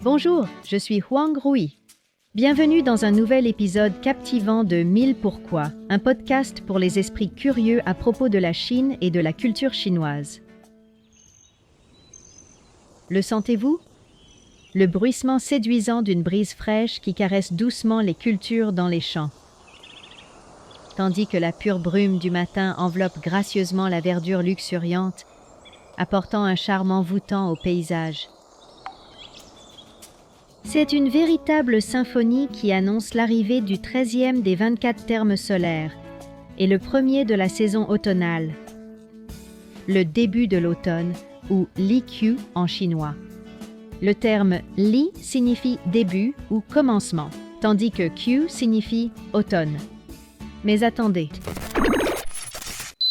Bonjour, je suis Huang Rui. Bienvenue dans un nouvel épisode captivant de 1000 pourquoi, un podcast pour les esprits curieux à propos de la Chine et de la culture chinoise. Le sentez-vous? Le bruissement séduisant d'une brise fraîche qui caresse doucement les cultures dans les champs. Tandis que la pure brume du matin enveloppe gracieusement la verdure luxuriante, apportant un charme envoûtant au paysage. C'est une véritable symphonie qui annonce l'arrivée du 13e des 24 termes solaires et le premier de la saison automnale, le début de l'automne ou Li Qiu en chinois. Le terme Li signifie début ou commencement, tandis que Qiu signifie automne. Mais attendez,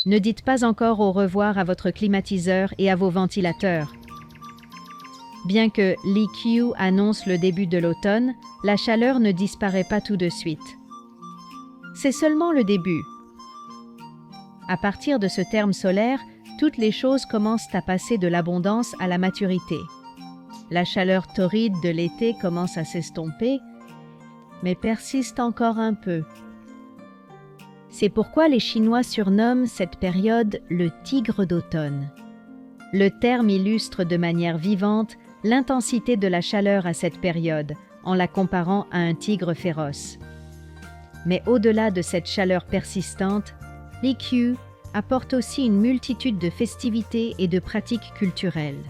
ne dites pas encore au revoir à votre climatiseur et à vos ventilateurs. Bien que Li Qiu annonce le début de l'automne, la chaleur ne disparaît pas tout de suite. C'est seulement le début. À partir de ce terme solaire, toutes les choses commencent à passer de l'abondance à la maturité. La chaleur torride de l'été commence à s'estomper, mais persiste encore un peu. C'est pourquoi les Chinois surnomment cette période le tigre d'automne. Le terme illustre de manière vivante l'intensité de la chaleur à cette période, en la comparant à un tigre féroce. Mais au-delà de cette chaleur persistante, Li Qiu apporte aussi une multitude de festivités et de pratiques culturelles.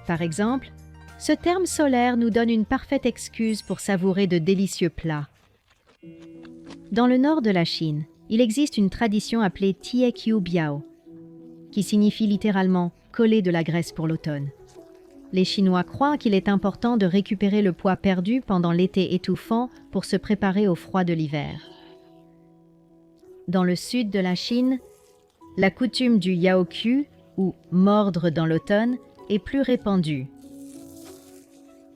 Par exemple, ce terme solaire nous donne une parfaite excuse pour savourer de délicieux plats. Dans le nord de la Chine, il existe une tradition appelée Tie Qiu Biao, qui signifie littéralement « coller de la graisse pour l'automne ». Les Chinois croient qu'il est important de récupérer le poids perdu pendant l'été étouffant pour se préparer au froid de l'hiver. Dans le sud de la Chine, la coutume du Yaoqiu, ou mordre dans l'automne, est plus répandue.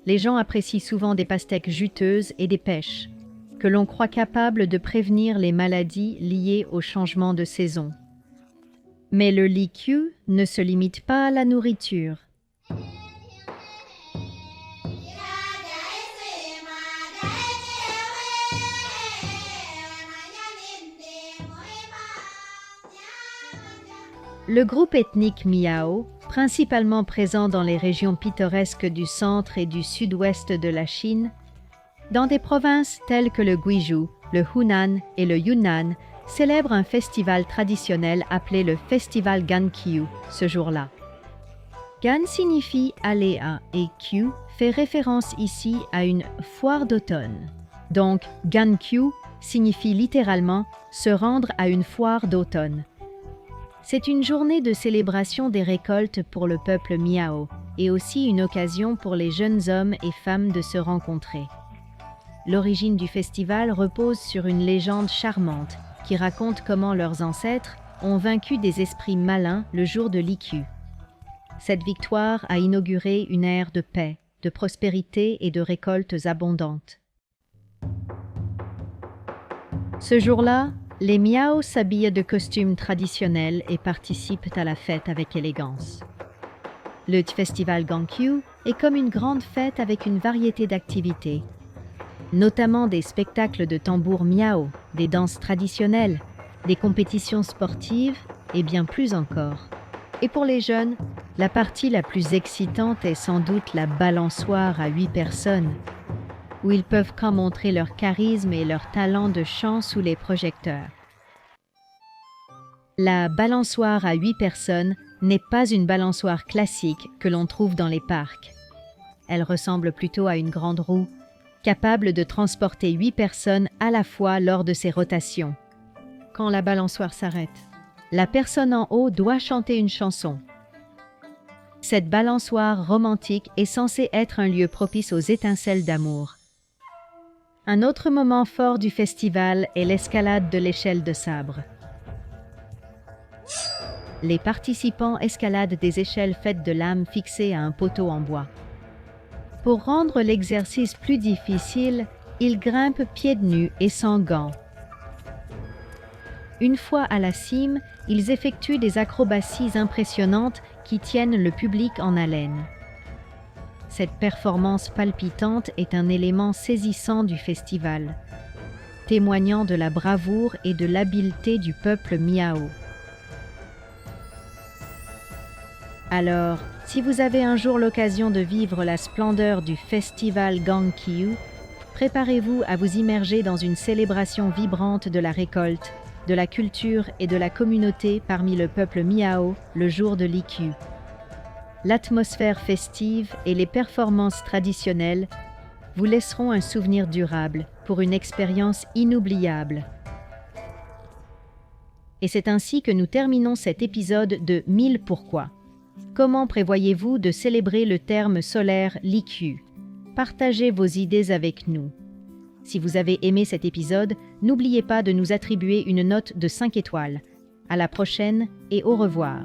Les gens apprécient souvent des pastèques juteuses et des pêches, que l'on croit capables de prévenir les maladies liées au changement de saison. Mais le Li Qiu ne se limite pas à la nourriture. Le groupe ethnique Miao, principalement présent dans les régions pittoresques du centre et du sud-ouest de la Chine, dans des provinces telles que le Guizhou, le Hunan et le Yunnan, célèbre un festival traditionnel appelé le Festival Ganqiu ce jour-là. Gan signifie aller à et Qiu fait référence ici à une foire d'automne. Donc Ganqiu signifie littéralement se rendre à une foire d'automne. C'est une journée de célébration des récoltes pour le peuple Miao et aussi une occasion pour les jeunes hommes et femmes de se rencontrer. L'origine du festival repose sur une légende charmante qui raconte comment leurs ancêtres ont vaincu des esprits malins le jour de Li Qiu. Cette victoire a inauguré une ère de paix, de prospérité et de récoltes abondantes. Ce jour-là, les Miao s'habillent de costumes traditionnels et participent à la fête avec élégance. Le festival Ganqiu est comme une grande fête avec une variété d'activités, notamment des spectacles de tambours Miao, des danses traditionnelles, des compétitions sportives et bien plus encore. Et pour les jeunes, la partie la plus excitante est sans doute la balançoire à 8 personnes, où ils peuvent montrer leur charisme et leur talent de chant sous les projecteurs. La balançoire à 8 personnes n'est pas une balançoire classique que l'on trouve dans les parcs. Elle ressemble plutôt à une grande roue, capable de transporter 8 personnes à la fois lors de ses rotations. Quand la balançoire s'arrête, la personne en haut doit chanter une chanson. Cette balançoire romantique est censée être un lieu propice aux étincelles d'amour. Un autre moment fort du festival est l'escalade de l'échelle de sabre. Les participants escaladent des échelles faites de lames fixées à un poteau en bois. Pour rendre l'exercice plus difficile, ils grimpent pieds nus et sans gants. Une fois à la cime, ils effectuent des acrobaties impressionnantes qui tiennent le public en haleine. Cette performance palpitante est un élément saisissant du festival, témoignant de la bravoure et de l'habileté du peuple Miao. Alors, si vous avez un jour l'occasion de vivre la splendeur du festival Gangqiu, préparez-vous à vous immerger dans une célébration vibrante de la récolte, de la culture et de la communauté parmi le peuple Miao le jour de l'Iqiu. L'atmosphère festive et les performances traditionnelles vous laisseront un souvenir durable pour une expérience inoubliable. Et c'est ainsi que nous terminons cet épisode de 1000 pourquoi. Comment prévoyez-vous de célébrer le terme solaire l'Iqiu? Partagez vos idées avec nous. Si vous avez aimé cet épisode, n'oubliez pas de nous attribuer une note de 5 étoiles. À la prochaine et au revoir.